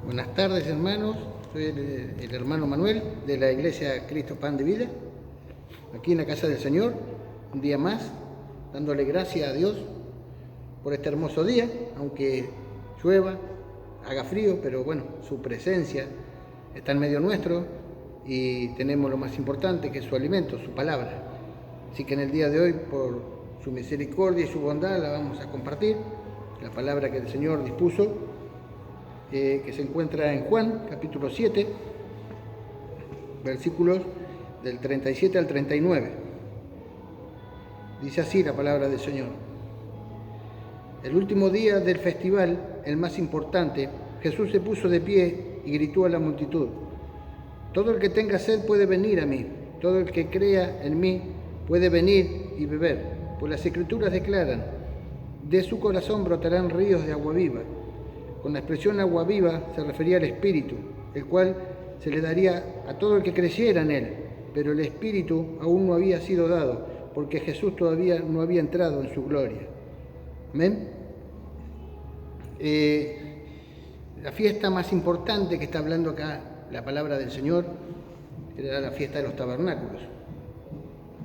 Buenas tardes, hermanos. Soy el hermano Manuel de la Iglesia Cristo Pan de Vida, aquí en la casa del Señor, un día más, dándole gracias a Dios por este hermoso día, aunque llueva, haga frío, pero bueno, su presencia está en medio nuestro y tenemos lo más importante, que es su alimento, su palabra. Así que en el día de hoy, por su misericordia y su bondad, la vamos a compartir, la palabra que el Señor dispuso, que se encuentra en Juan, capítulo 7, versículos del 37 al 39. Dice así la palabra del Señor. El último día del festival, el más importante, Jesús se puso de pie y gritó a la multitud: todo el que tenga sed puede venir a mí, todo el que crea en mí puede venir y beber, pues las Escrituras declaran: de su corazón brotarán ríos de agua viva. Con la expresión agua viva se refería al Espíritu, el cual se le daría a todo el que creyera en él, pero el Espíritu aún no había sido dado, porque Jesús todavía no había entrado en su gloria. Amén. La fiesta más importante que está hablando acá la palabra del Señor era la fiesta de los tabernáculos.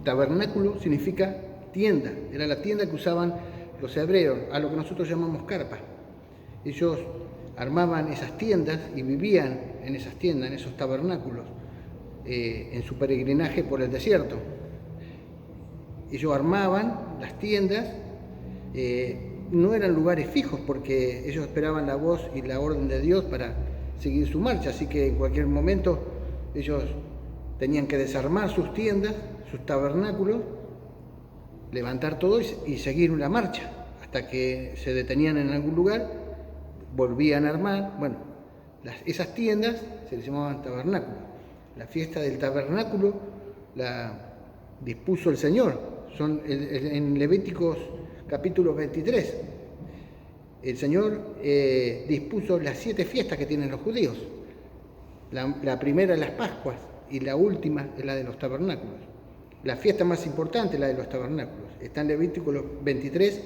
Tabernáculo significa tienda, era la tienda que usaban los hebreos, a lo que nosotros llamamos carpa. Ellos armaban esas tiendas y vivían en esas tiendas, en esos tabernáculos, en su peregrinaje por el desierto. Ellos armaban las tiendas, no eran lugares fijos porque ellos esperaban la voz y la orden de Dios para seguir su marcha, así que en cualquier momento ellos tenían que desarmar sus tiendas, sus tabernáculos, levantar todo y seguir una marcha hasta que se detenían en algún lugar, volvían a armar. Bueno, esas tiendas se les llamaban tabernáculos. La fiesta del tabernáculo la dispuso el Señor. Son en Levíticos capítulo 23. El Señor dispuso las 7 fiestas que tienen los judíos. La primera es las Pascuas y la última es la de los tabernáculos. La fiesta más importante es la de los tabernáculos. Está en Levítico 23,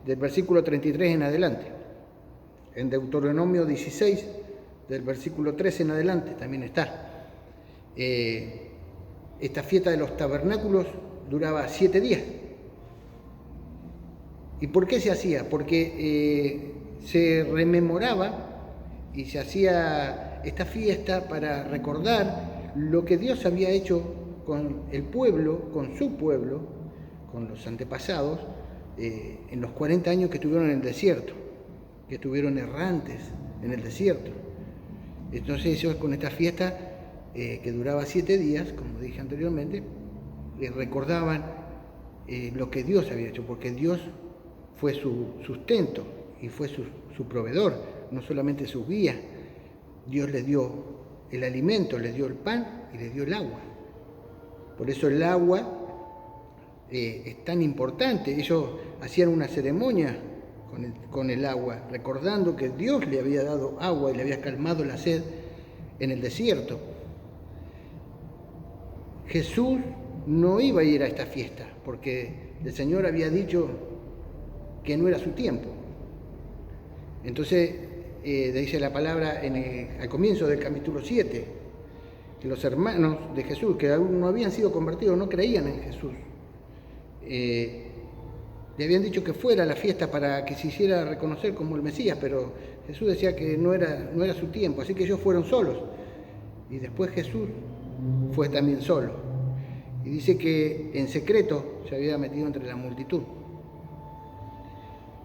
del versículo 33 en adelante. En Deuteronomio 16, del versículo 13 en adelante, también está. Esta fiesta de los tabernáculos duraba 7 días. ¿Y por qué se hacía? Porque se rememoraba y se hacía esta fiesta para recordar lo que Dios había hecho con el pueblo, con su pueblo, con los antepasados, en los 40 años que estuvieron en el desierto, que estuvieron errantes en el desierto. Entonces ellos con esta fiesta que duraba 7 días, como dije anteriormente, recordaban lo que Dios había hecho, porque Dios fue su sustento y fue su proveedor, no solamente su guía. Dios les dio el alimento, les dio el pan y les dio el agua. Por eso el agua es tan importante. Ellos hacían una ceremonia con el agua, recordando que Dios le había dado agua y le había calmado la sed en el desierto. Jesús no iba a ir a esta fiesta, porque el Señor había dicho que no era su tiempo. Entonces, dice la palabra al comienzo del capítulo 7, que los hermanos de Jesús, que aún no habían sido convertidos, no creían en Jesús, le habían dicho que fuera a la fiesta para que se hiciera reconocer como el Mesías, pero Jesús decía que no era su tiempo, así que ellos fueron solos. Y después Jesús fue también solo. Y dice que en secreto se había metido entre la multitud.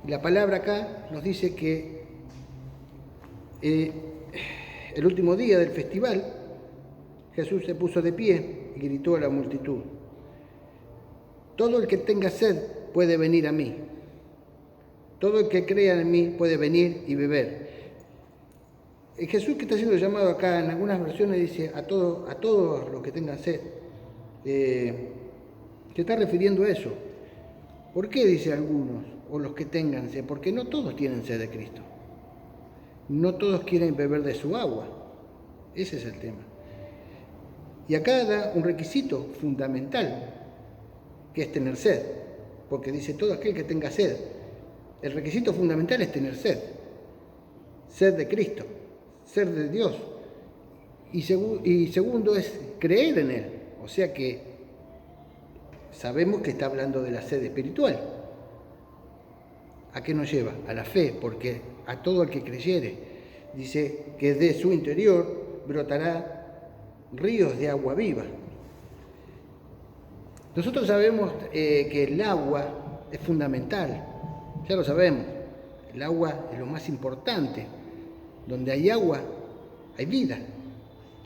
Y la palabra acá nos dice que el último día del festival, Jesús se puso de pie y gritó a la multitud: todo el que tenga sed puede venir a mí. Todo el que crea en mí puede venir y beber. El Jesús que está siendo llamado acá, en algunas versiones dice a todos los que tengan sed. Se está refiriendo a eso. ¿Por qué dice algunos, o los que tengan sed? Porque no todos tienen sed de Cristo. No todos quieren beber de su agua. Ese es el tema. Y acá da un requisito fundamental, que es tener sed. Porque dice todo aquel que tenga sed. El requisito fundamental es tener sed. Sed de Cristo. ser de Dios. Y segundo es creer en Él. O sea que sabemos que está hablando de la sed espiritual. ¿A qué nos lleva? A la fe, porque a todo el que creyere, dice que de su interior brotará ríos de agua viva. Nosotros sabemos que el agua es fundamental, ya lo sabemos. El agua es lo más importante. Donde hay agua, hay vida.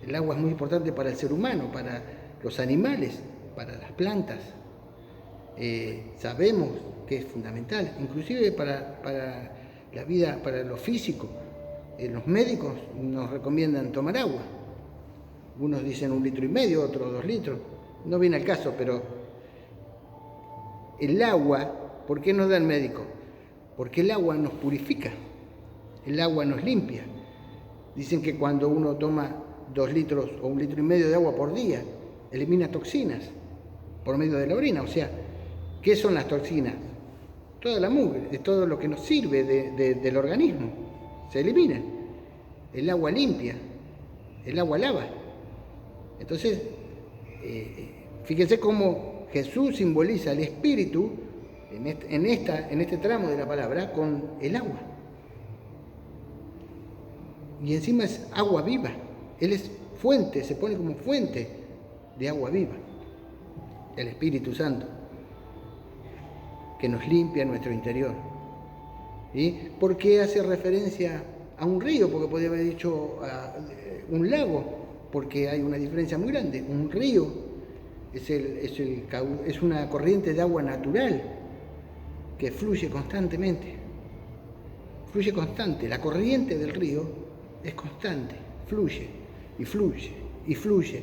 El agua es muy importante para el ser humano, para los animales, para las plantas. Sabemos que es fundamental, inclusive para la vida, para lo físico. Los médicos nos recomiendan tomar agua. Unos dicen 1,5 litros, otros 2 litros. No viene al caso, pero el agua, ¿por qué nos da el médico? Porque el agua nos purifica, el agua nos limpia. Dicen que cuando uno toma 2 litros o 1,5 litros de agua por día, elimina toxinas por medio de la orina. O sea, ¿qué son las toxinas? Toda la mugre, todo lo que nos sirve del organismo, se elimina. El agua limpia, el agua lava. Entonces, fíjense cómo Jesús simboliza el Espíritu en este tramo de la palabra con el agua. Y encima es agua viva. Él es fuente, se pone como fuente de agua viva. El Espíritu Santo, que nos limpia nuestro interior. ¿Sí? ¿Por qué hace referencia a un río? Porque podría haber dicho un lago, porque hay una diferencia muy grande. Un río es una corriente de agua natural que fluye constantemente. Fluye constante. La corriente del río es constante, fluye y fluye y fluye.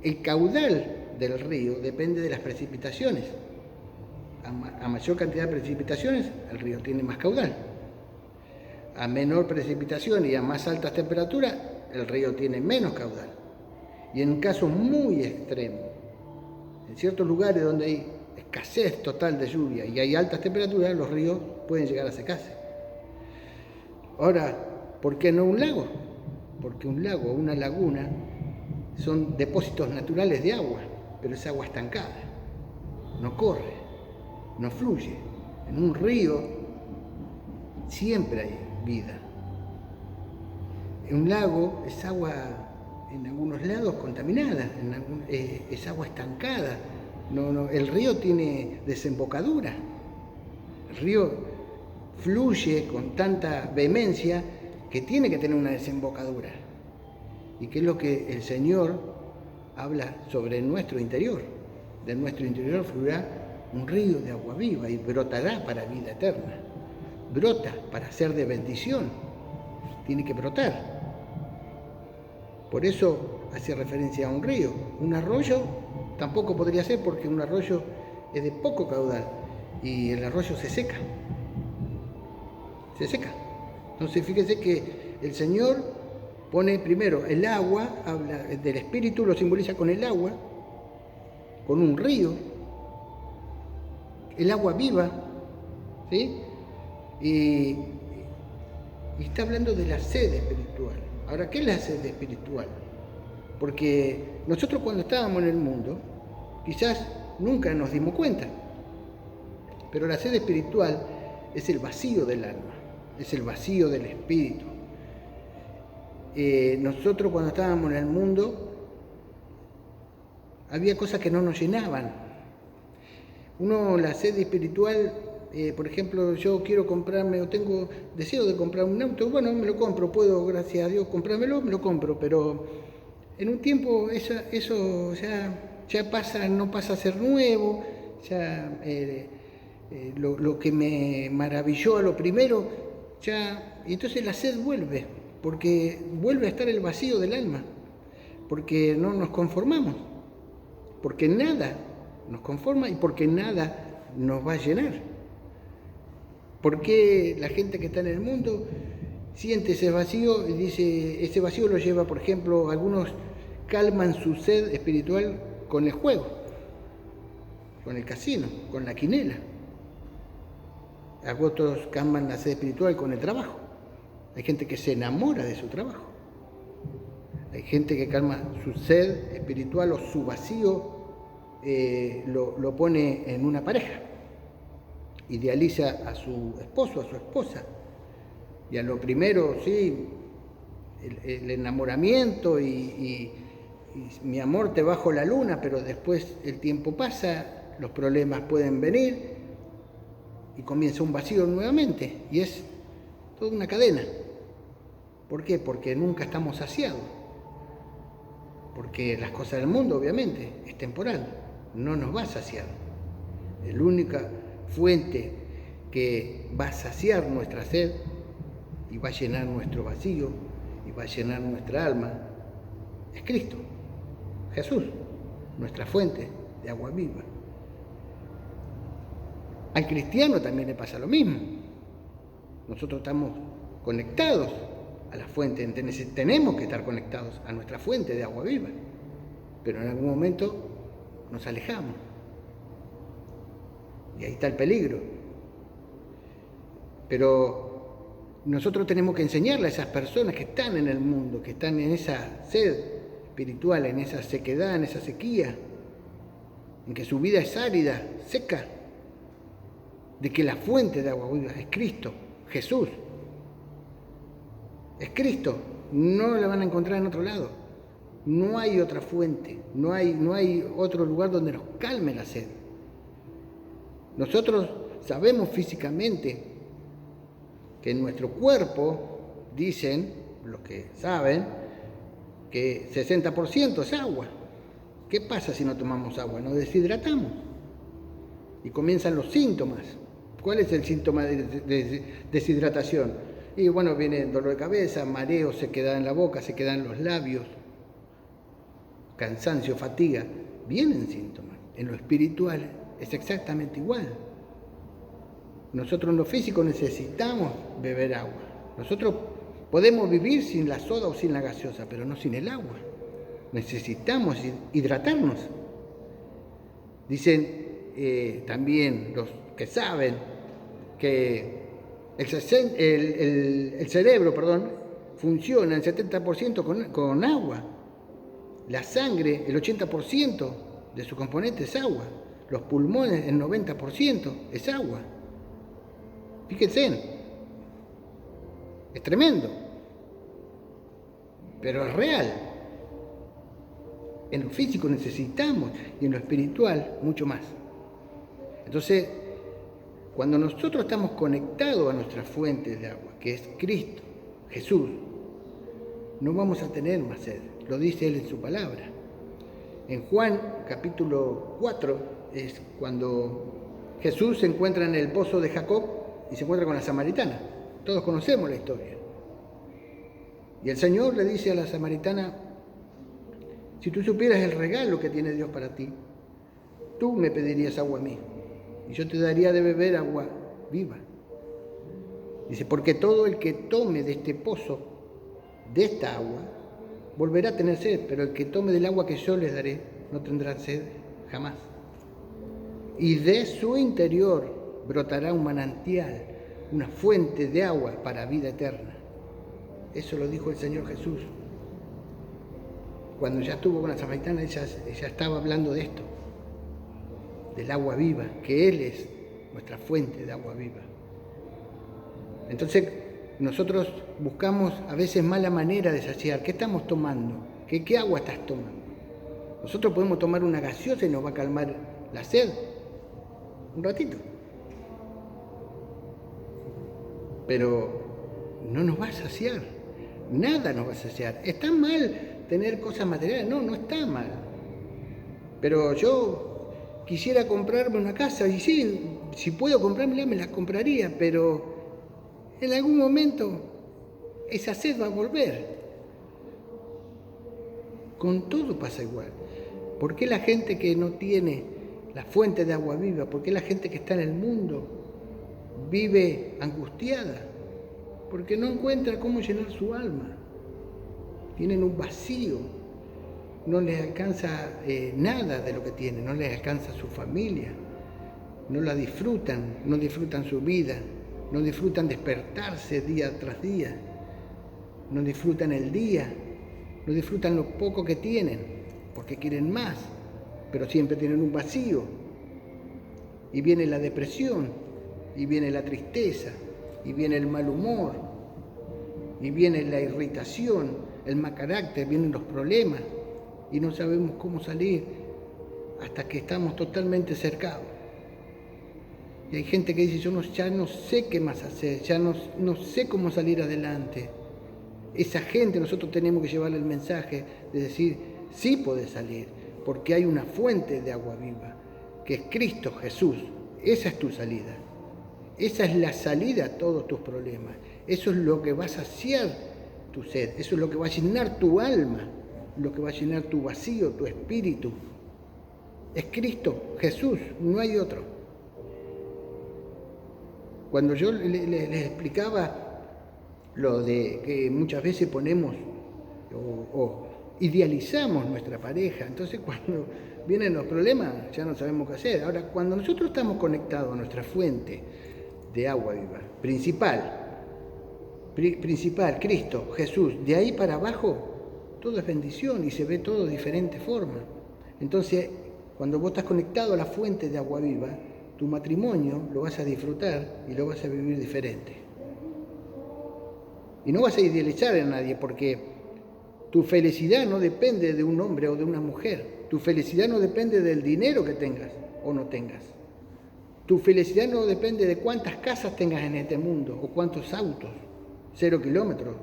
El caudal del río depende de las precipitaciones. A mayor cantidad de precipitaciones, el río tiene más caudal. A menor precipitación y a más altas temperaturas, el río tiene menos caudal. Y en casos muy extremos, en ciertos lugares donde hay escasez total de lluvia y hay altas temperaturas, los ríos pueden llegar a secarse. Ahora, ¿por qué no un lago? Porque un lago o una laguna son depósitos naturales de agua, pero es agua estancada, no corre, no fluye. En un río siempre hay vida. En un lago es agua, en algunos lados contaminada, es agua estancada. El río tiene desembocadura. El río fluye con tanta vehemencia que tiene que tener una desembocadura. ¿Y qué es lo que el Señor habla sobre nuestro interior? De nuestro interior fluirá un río de agua viva y brotará para vida eterna. Brota para ser de bendición. Tiene que brotar. Por eso hace referencia a un río. Un arroyo tampoco podría ser, porque un arroyo es de poco caudal y el arroyo se seca. Se seca. Entonces fíjense que el Señor pone primero el agua, habla del Espíritu, lo simboliza con el agua, con un río, el agua viva, ¿sí? Y está hablando de la sed espiritual. Ahora, ¿qué es la sed espiritual? Porque nosotros cuando estábamos en el mundo, quizás nunca nos dimos cuenta, pero la sed espiritual es el vacío del alma, es el vacío del espíritu. Nosotros cuando estábamos en el mundo, había cosas que no nos llenaban. La sed espiritual, por ejemplo, yo quiero comprarme o tengo deseo de comprar un auto, bueno, me lo compro, puedo, gracias a Dios, comprármelo, me lo compro, pero en un tiempo eso ya pasa, no pasa a ser nuevo, ya lo que me maravilló a lo primero, y entonces la sed vuelve, porque vuelve a estar el vacío del alma, porque no nos conformamos, porque nada nos conforma y porque nada nos va a llenar. ¿Por qué la gente que está en el mundo siente ese vacío y dice, ese vacío lo lleva, por ejemplo, algunos calman su sed espiritual con el juego, con el casino, con la quinela? Otros calman la sed espiritual con el trabajo. Hay gente que se enamora de su trabajo. Hay gente que calma su sed espiritual o su vacío, lo pone en una pareja. Idealiza a su esposo, a su esposa. Y a lo primero, sí, el enamoramiento y mi amor te bajo la luna, pero después el tiempo pasa, los problemas pueden venir y comienza un vacío nuevamente. Y es toda una cadena. ¿Por qué? Porque nunca estamos saciados. Porque las cosas del mundo, obviamente, es temporal, no nos va a saciar. La única fuente que va a saciar nuestra sed y va a llenar nuestro vacío y va a llenar nuestra alma es Cristo, Jesús, nuestra fuente de agua viva. Al cristiano también le pasa lo mismo. Nosotros estamos conectados a la fuente, tenemos que estar conectados a nuestra fuente de agua viva, pero en algún momento nos alejamos y ahí está el peligro. Pero nosotros tenemos que enseñarle a esas personas que están en el mundo, que están en esa sed espiritual, en esa sequedad, en esa sequía, en que su vida es árida, seca, de que la fuente de agua viva es Cristo, Jesús. Es Cristo, no la van a encontrar en otro lado. No hay otra fuente, no hay otro lugar donde nos calme la sed. Nosotros sabemos físicamente que en nuestro cuerpo, dicen los que saben, que 60% es agua. ¿Qué pasa si no tomamos agua? Nos deshidratamos y comienzan los síntomas. ¿Cuál es el síntoma de deshidratación? Y bueno, viene dolor de cabeza, mareo, sequedad en la boca, sequedad en los labios, cansancio, fatiga. Vienen síntomas. En lo espiritual es exactamente igual. Nosotros en lo físico necesitamos beber agua. Nosotros podemos vivir sin la soda o sin la gaseosa, pero no sin el agua. Necesitamos hidratarnos. Dicen también los que saben que el cerebro, funciona el 70% con agua. La sangre, el 80% de su componente es agua. Los pulmones, el 90% es agua. Fíjense, es tremendo, pero es real. En lo físico necesitamos y en lo espiritual mucho más. Entonces, cuando nosotros estamos conectados a nuestra fuente de agua, que es Cristo, Jesús, no vamos a tener más sed. Lo dice Él en su palabra. En Juan capítulo 4 es cuando Jesús se encuentra en el pozo de Jacob y se encuentra con la samaritana. Todos conocemos la historia. Y el Señor le dice a la samaritana: si tú supieras el regalo que tiene Dios para ti, tú me pedirías agua a mí y yo te daría de beber agua viva. Dice, porque todo el que tome de este pozo, de esta agua, volverá a tener sed, pero el que tome del agua que yo les daré, no tendrá sed jamás. Y de su interior brotará un manantial, una fuente de agua para vida eterna. Eso lo dijo el Señor Jesús. Cuando ya estuvo con la samaritana, ella estaba hablando de esto, del agua viva, que Él es nuestra fuente de agua viva. Entonces, nosotros buscamos a veces mala manera de saciar. ¿Qué estamos tomando? ¿Qué agua estás tomando? Nosotros podemos tomar una gaseosa y nos va a calmar la sed un ratito, pero no nos va a saciar. Nada nos va a saciar. ¿Está mal tener cosas materiales? No, no está mal. Pero yo quisiera comprarme una casa y sí, si puedo comprármela, me la compraría, pero en algún momento esa sed va a volver. Con todo pasa igual. ¿Por qué la gente que no tiene la fuente de agua viva, por qué la gente que está en el mundo vive angustiada? Porque no encuentra cómo llenar su alma. Tienen un vacío. No les alcanza nada de lo que tienen, no les alcanza su familia. No la disfrutan, no disfrutan su vida, no disfrutan despertarse día tras día. no disfrutan el día, no disfrutan lo poco que tienen, porque quieren más, pero siempre tienen un vacío. Y viene la depresión, y viene la tristeza, y viene el mal humor, y viene la irritación, el mal carácter, vienen los problemas, y no sabemos cómo salir hasta que estamos totalmente cercados. Y hay gente que dice, ya no sé qué más hacer, ya no sé cómo salir adelante. Esa gente nosotros tenemos que llevarle el mensaje de decir, sí podés salir, porque hay una fuente de agua viva, que es Cristo Jesús. Esa es tu salida. Esa es la salida a todos tus problemas. Eso es lo que va a saciar tu sed, eso es lo que va a llenar tu alma, lo que va a llenar tu vacío, tu espíritu. Es Cristo Jesús, no hay otro. Cuando yo les explicaba lo de que muchas veces ponemos o idealizamos nuestra pareja, entonces cuando vienen los problemas ya no sabemos qué hacer. Ahora, cuando nosotros estamos conectados a nuestra fuente de agua viva, principal, Cristo, Jesús, de ahí para abajo todo es bendición y se ve todo de diferente forma. Entonces, cuando vos estás conectado a la fuente de agua viva, tu matrimonio lo vas a disfrutar y lo vas a vivir diferente. Y no vas a idealizar a nadie, porque tu felicidad no depende de un hombre o de una mujer. Tu felicidad no depende del dinero que tengas o no tengas. Tu felicidad no depende de cuántas casas tengas en este mundo o cuántos autos, 0 kilómetros.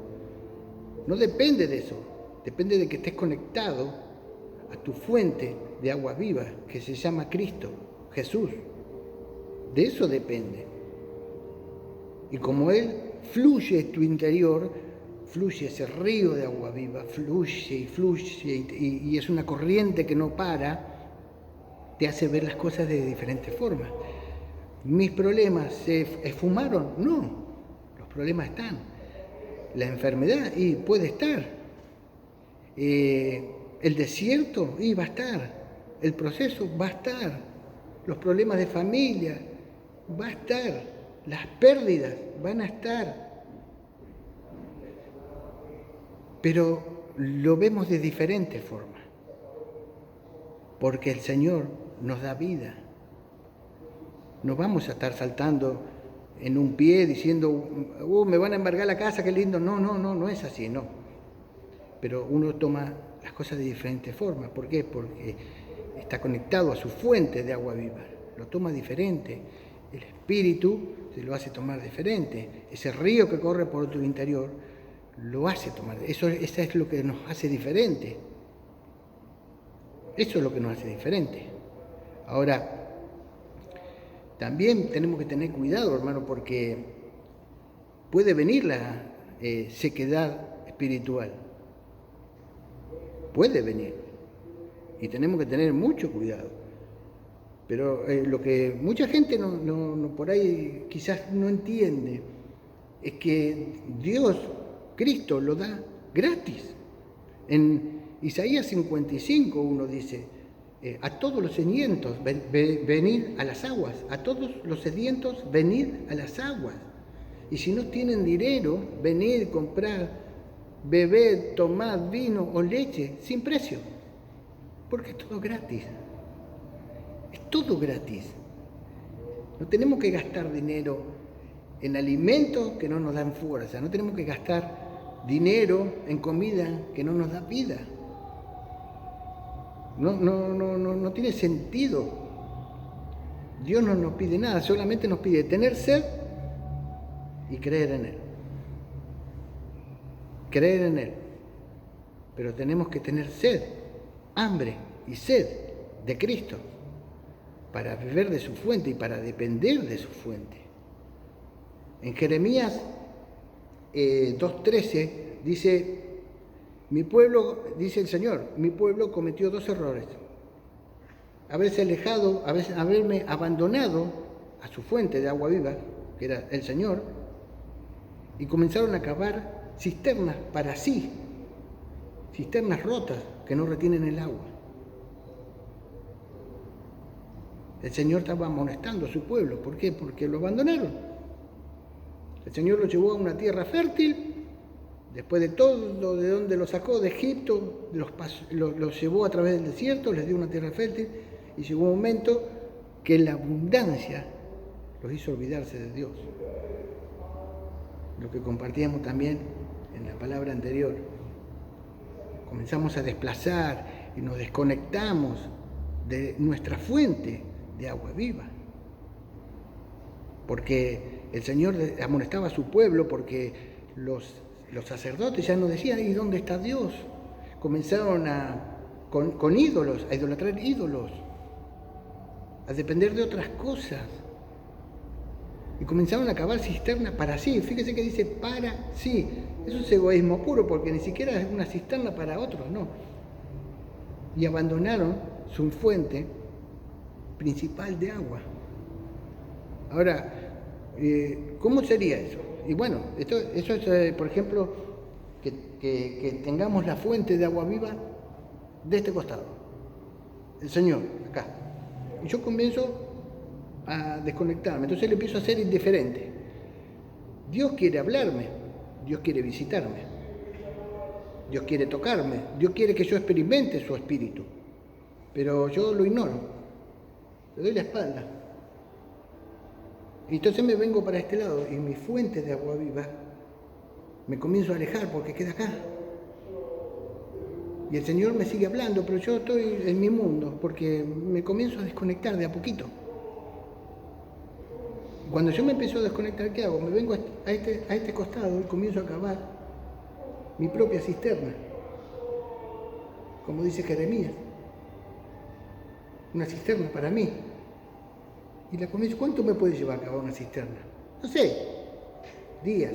No depende de eso. Depende de que estés conectado a tu fuente de agua viva, que se llama Cristo, Jesús. De eso depende. Y como Él fluye en tu interior, fluye ese río de agua viva, fluye y es una corriente que no para, te hace ver las cosas de diferentes formas. ¿Mis problemas se esfumaron? No, los problemas están. La enfermedad, y puede estar. El desierto, y va a estar. El proceso va a estar. Los problemas de familia, va a estar. Las pérdidas van a estar, pero lo vemos de diferentes formas, porque el Señor nos da vida. No vamos a estar saltando en un pie diciendo, me van a embargar la casa, qué lindo. No es así, no. Pero uno toma las cosas de diferentes formas. ¿Por qué? Porque está conectado a su fuente de agua viva, lo toma diferente. El espíritu se lo hace tomar diferente. Ese río que corre por tu interior lo hace tomar. Eso es lo que nos hace diferente. Eso es lo que nos hace diferente. Ahora, también tenemos que tener cuidado, hermano, porque puede venir la sequedad espiritual. Puede venir. Y tenemos que tener mucho cuidado. Pero lo que mucha gente no por ahí quizás no entiende es que Dios, Cristo, lo da gratis. En Isaías 55 uno dice, a todos los sedientos venid a las aguas, a todos los sedientos venid a las aguas. Y si no tienen dinero, venid, comprar, beber, tomar vino o leche sin precio, porque es todo gratis. Es todo gratis. No tenemos que gastar dinero en alimentos que no nos dan fuerza. No tenemos que gastar dinero en comida que no nos da vida. No tiene sentido. Dios no nos pide nada, solamente nos pide tener sed y creer en Él. Creer en Él. Pero tenemos que tener sed, hambre y sed de Cristo, para beber de su fuente y para depender de su fuente. En Jeremías 2:13 dice, mi pueblo, dice el Señor, mi pueblo cometió 2 errores. Haberme abandonado a su fuente de agua viva, que era el Señor, y comenzaron a cavar cisternas para sí, cisternas rotas que no retienen el agua. El Señor estaba amonestando a su pueblo. ¿Por qué? Porque lo abandonaron. El Señor lo llevó a una tierra fértil Después de todo, de donde los sacó de Egipto, los llevó a través del desierto, les dio una tierra fértil, y llegó un momento que la abundancia los hizo olvidarse de Dios. Lo que compartíamos también en la palabra anterior. Comenzamos a desplazar y nos desconectamos de nuestra fuente de agua viva. Porque el Señor amonestaba a su pueblo porque los sacerdotes ya no decían, ¿y dónde está Dios? Comenzaron con ídolos, a idolatrar ídolos, a depender de otras cosas. Y comenzaron a cavar cisternas para sí. Fíjese que dice para sí. Eso es egoísmo puro, porque ni siquiera es una cisterna para otros, no. Y abandonaron su fuente principal de agua. Ahora, ¿cómo sería eso? Y bueno, eso es, por ejemplo, que tengamos la fuente de agua viva de este costado, el Señor, acá. Y yo comienzo a desconectarme, entonces le empiezo a ser indiferente. Dios quiere hablarme, Dios quiere visitarme, Dios quiere tocarme, Dios quiere que yo experimente su espíritu, pero yo lo ignoro, le doy la espalda. Y entonces me vengo para este lado y mi fuente de agua viva me comienzo a alejar porque queda acá. Y el Señor me sigue hablando, pero yo estoy en mi mundo porque me comienzo a desconectar de a poquito. Cuando yo me empiezo a desconectar, ¿qué hago? Me vengo a este costado y comienzo a cavar mi propia cisterna. Como dice Jeremías. Una cisterna para mí. Y la comienzo, ¿cuánto me puede llevar a cavar una cisterna? No sé, días,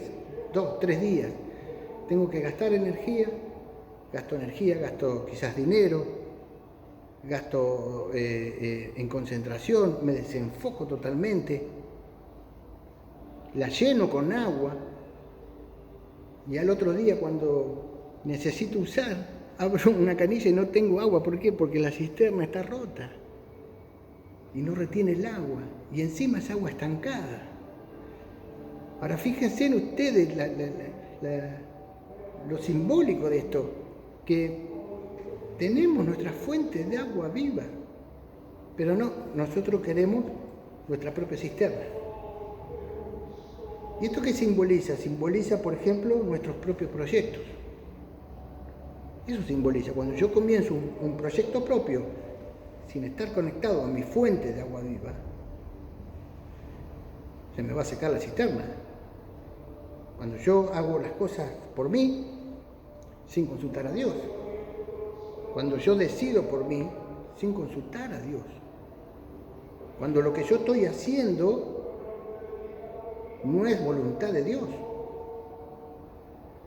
2, 3 días. Tengo que gastar energía, gasto quizás dinero, gasto en concentración, me desenfoco totalmente, la lleno con agua y al otro día cuando necesito usar, abro una canilla y no tengo agua. ¿Por qué? Porque la cisterna está rota y no retiene el agua, y encima es agua estancada. Ahora fíjense en ustedes lo simbólico de esto, que tenemos nuestra fuente de agua viva, pero no, nosotros queremos nuestra propia cisterna. ¿Y esto qué simboliza? Simboliza, por ejemplo, nuestros propios proyectos. Eso simboliza, cuando yo comienzo un proyecto propio, sin estar conectado a mi fuente de agua viva, se me va a secar la cisterna. Cuando yo hago las cosas por mí, sin consultar a Dios. Cuando yo decido por mí, sin consultar a Dios. Cuando lo que yo estoy haciendo no es voluntad de Dios.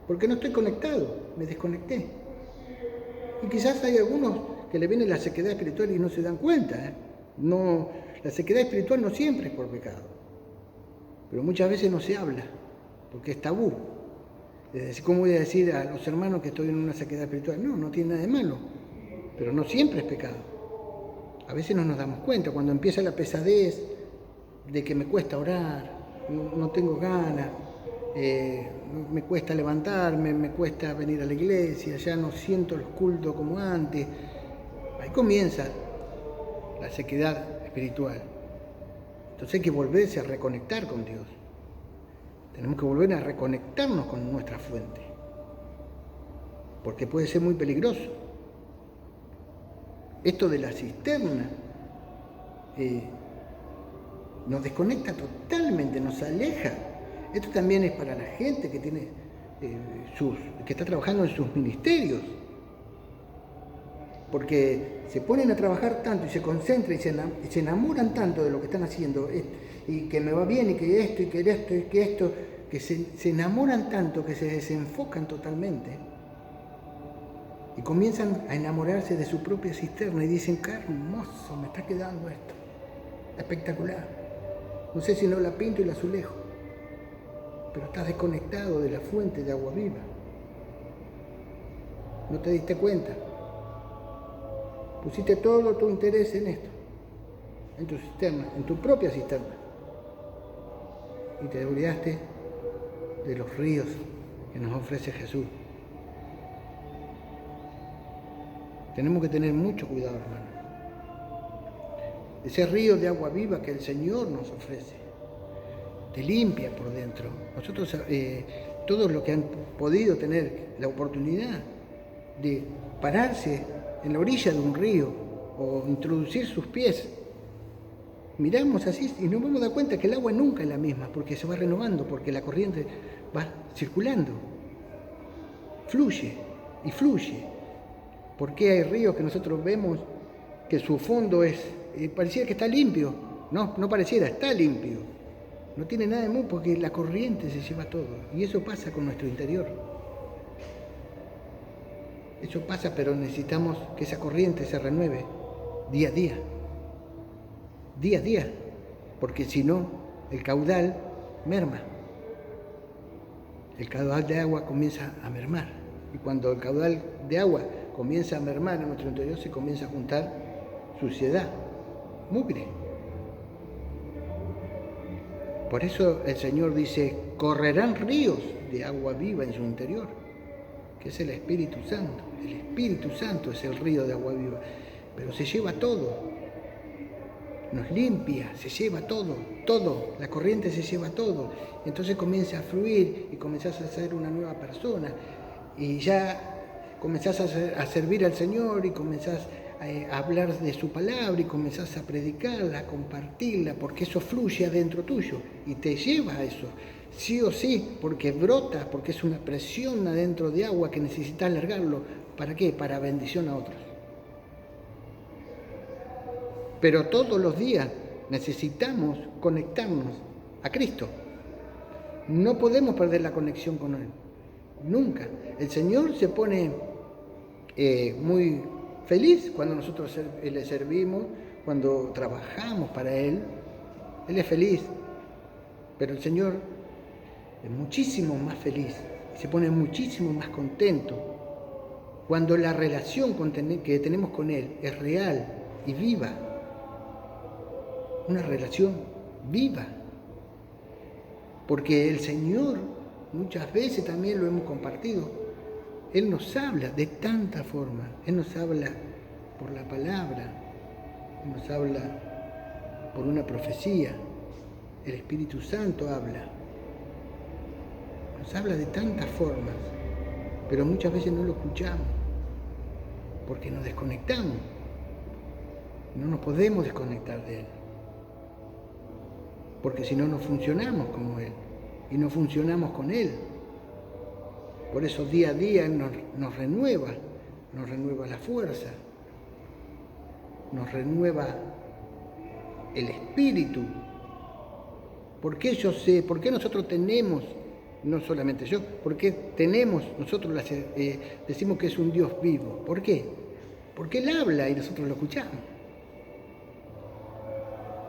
Porque no estoy conectado, me desconecté. Y quizás hay algunos que le viene la sequedad espiritual y no se dan cuenta. No, la sequedad espiritual no siempre es por pecado, pero muchas veces no se habla, porque es tabú. Es decir, ¿cómo voy a decir a los hermanos que estoy en una sequedad espiritual? No tiene nada de malo, pero no siempre es pecado. A veces no nos damos cuenta, cuando empieza la pesadez de que me cuesta orar, no tengo ganas, me cuesta levantarme, me cuesta venir a la iglesia, ya no siento los cultos como antes. Ahí comienza la sequedad espiritual. Entonces hay que volverse a reconectar con Dios. Tenemos que volver a reconectarnos con nuestra fuente, porque puede ser muy peligroso. Esto de la cisterna nos desconecta totalmente, nos aleja. Esto también es para la gente que tiene que está trabajando en sus ministerios, porque se ponen a trabajar tanto y se concentran y se enamoran tanto de lo que están haciendo, y que me va bien, y que esto, y que esto, y que esto, que se enamoran tanto que se desenfocan totalmente y comienzan a enamorarse de su propia cisterna y dicen, qué hermoso me está quedando esto, espectacular, no sé si no la pinto y la azulejo, pero estás desconectado de la fuente de agua viva, no te diste cuenta. Pusiste todo tu interés en esto, en tu cisterna, en tu propia cisterna. Y te olvidaste de los ríos que nos ofrece Jesús. Tenemos que tener mucho cuidado, hermano. Ese río de agua viva que el Señor nos ofrece, te limpia por dentro. Nosotros, todos los que han podido tener la oportunidad de pararse en la orilla de un río o introducir sus pies, miramos así y nos vamos a dar cuenta que el agua nunca es la misma, porque se va renovando, porque la corriente va circulando, fluye y fluye. ¿Por qué hay ríos que nosotros vemos que su fondo pareciera que está limpio? No pareciera, está limpio. No tiene nada de malo porque la corriente se lleva todo. Y eso pasa con nuestro interior. Eso pasa, pero necesitamos que esa corriente se renueve día a día. Día a día. Porque si no, el caudal merma. El caudal de agua comienza a mermar. Y cuando el caudal de agua comienza a mermar en nuestro interior, se comienza a juntar suciedad, mugre. Por eso el Señor dice, correrán ríos de agua viva en su interior, que es el Espíritu Santo. El Espíritu Santo es el río de agua viva, pero se lleva todo, nos limpia, se lleva todo, la corriente se lleva todo. Entonces comienza a fluir y comenzás a ser una nueva persona y ya comenzás a servir al Señor y comenzás a hablar de su palabra y comenzás a predicarla, a compartirla, porque eso fluye adentro tuyo y te lleva a eso, sí o sí, porque brota, porque es una presión adentro de agua que necesitas largarlo. ¿Para qué? Para bendición a otros. Pero todos los días necesitamos conectarnos a Cristo. No podemos perder la conexión con Él, nunca. El Señor se pone muy feliz cuando nosotros le servimos, cuando trabajamos para Él. Él es feliz, pero el Señor es muchísimo más feliz, se pone muchísimo más contento cuando la relación que tenemos con Él es real y viva. Una relación viva. Porque el Señor, muchas veces también lo hemos compartido, Él nos habla de tanta forma. Él nos habla por la palabra, Él nos habla por una profecía. El Espíritu Santo habla. Nos habla de tantas formas, pero muchas veces no lo escuchamos, porque nos desconectamos. No nos podemos desconectar de Él, porque si no, no funcionamos como Él y no funcionamos con Él. Por eso día a día Él nos renueva la fuerza, nos renueva el espíritu. Porque yo sé, porque nosotros tenemos, no solamente yo, porque tenemos, nosotros decimos que es un Dios vivo. ¿Por qué? Porque Él habla y nosotros lo escuchamos.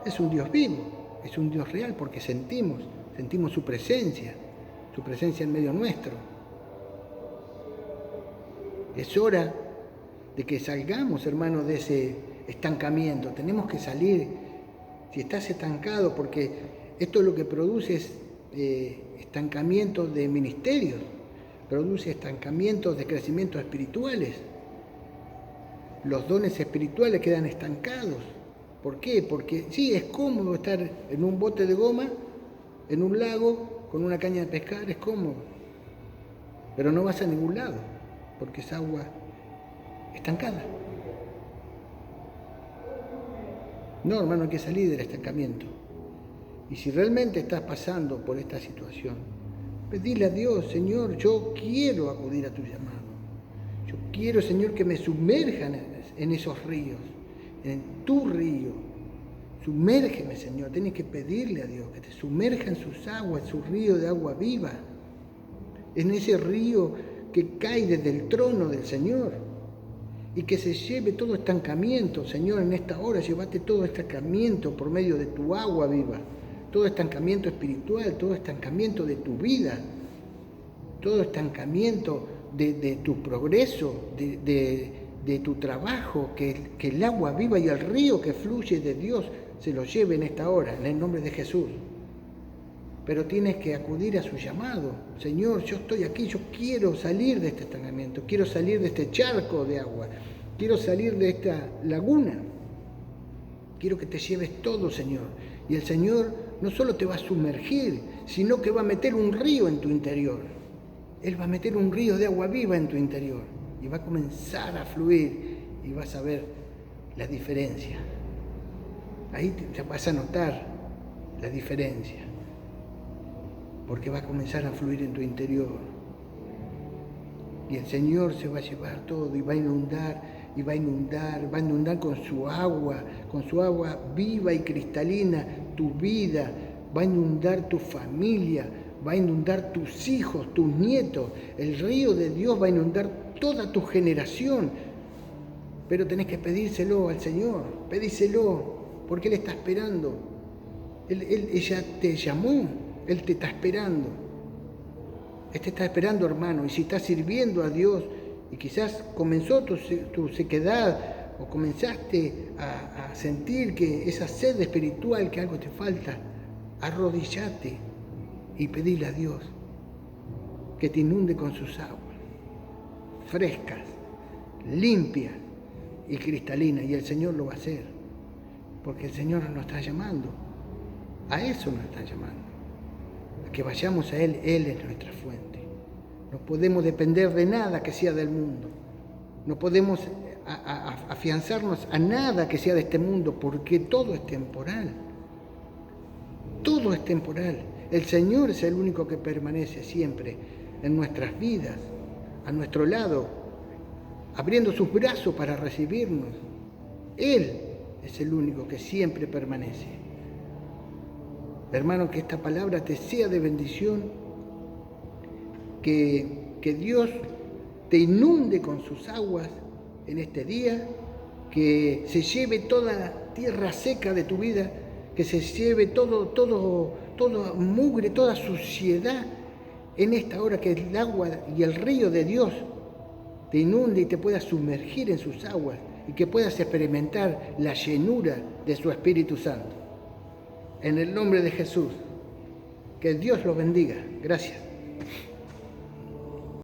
Es un Dios vivo, es un Dios real porque sentimos su presencia en medio nuestro. Es hora de que salgamos, hermanos, de ese estancamiento. Tenemos que salir. Si estás estancado, porque esto lo que produce es estancamiento de ministerios, produce estancamientos de crecimientos espirituales. Los dones espirituales quedan estancados. ¿Por qué? Porque sí, es cómodo estar en un bote de goma, en un lago, con una caña de pescar, es cómodo. Pero no vas a ningún lado, porque es agua estancada. No, hermano, hay que salir del estancamiento. Y si realmente estás pasando por esta situación, pedile a Dios, Señor, yo quiero acudir a tu llamado. Yo quiero, Señor, que me sumerjan en esos ríos, en tu río. Sumérgeme, Señor. Tienes que pedirle a Dios que te sumerja en sus aguas, su río de agua viva, en ese río que cae desde el trono del Señor, y que se lleve todo estancamiento, Señor, en esta hora. Llévate todo estancamiento por medio de tu agua viva, todo estancamiento espiritual, todo estancamiento de tu vida, todo estancamiento de tu progreso, de tu trabajo, que el agua viva y el río que fluye de Dios se lo lleve en esta hora, en el nombre de Jesús. pero tienes que acudir a su llamado. Señor, yo estoy aquí, yo quiero salir de este estancamiento, quiero salir de este charco de agua, quiero salir de esta laguna. Quiero que te lleves todo, Señor. Y el Señor no solo te va a sumergir, sino que va a meter un río en tu interior. Él va a meter un río de agua viva en tu interior y va a comenzar a fluir y vas a ver la diferencia. Ahí te vas a notar la diferencia, porque va a comenzar a fluir en tu interior. Y el Señor se va a llevar todo y va a inundar, va a inundar con su agua viva y cristalina tu vida, va a inundar tu familia, va a inundar tus hijos, tus nietos. El río de Dios va a inundar toda tu generación. Pero tenés que pedírselo al Señor, pedíselo, porque Él está esperando. Ella te llamó, Él te está esperando. Él te está esperando, hermano, y si estás sirviendo a Dios y quizás comenzó tu sequedad o comenzaste a sentir que esa sed espiritual, que algo te falta, arrodillate y pedile a Dios que te inunde con sus aguas, frescas, limpias y cristalinas, y el Señor lo va a hacer, porque el Señor nos está llamando, a eso nos está llamando, a que vayamos a Él. Él es nuestra fuente. No podemos depender de nada que sea del mundo. No podemos afianzarnos a nada que sea de este mundo, porque todo es temporal. Todo es temporal. El Señor es el único que permanece siempre en nuestras vidas, a nuestro lado, abriendo sus brazos para recibirnos. Él es el único que siempre permanece. Hermano, que esta palabra te sea de bendición. Que Dios te inunde con sus aguas en este día, que se lleve toda la tierra seca de tu vida, que se lleve toda mugre, toda suciedad en esta hora, que el agua y el río de Dios te inunde y te puedas sumergir en sus aguas y que puedas experimentar la llenura de su Espíritu Santo. En el nombre de Jesús, que Dios los bendiga. Gracias.